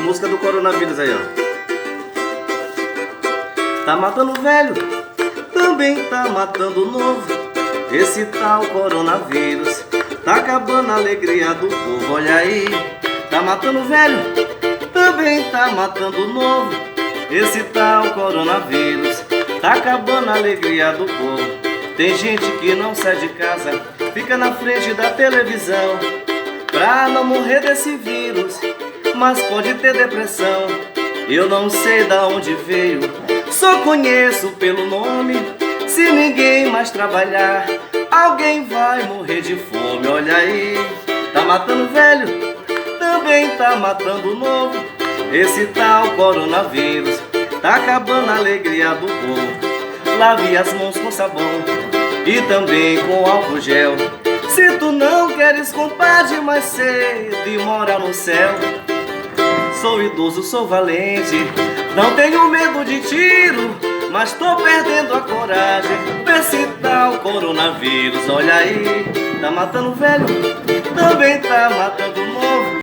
músicas do coronavírus aí, ó. Tá matando o velho, também tá matando o novo. Esse tal coronavírus tá acabando a alegria do povo, olha aí. Tá matando o velho, também tá matando o novo. Esse tal coronavírus tá acabando a alegria do povo. Tem gente que não sai de casa, fica na frente da televisão pra não morrer desse vírus, mas pode ter depressão. Eu não sei da onde veio, só conheço pelo nome. Se ninguém mais trabalhar, alguém vai morrer de fome, olha aí. Tá matando o velho, também tá matando o novo. Esse tal coronavírus tá acabando a alegria do povo. Lave as mãos com sabão e também com álcool gel. Se tu não queres, compadre, mais cedo e morar no céu. Sou idoso, sou valente, não tenho medo de tiro, mas tô perdendo a coragem desse tal coronavírus, olha aí. Tá matando o velho, também tá matando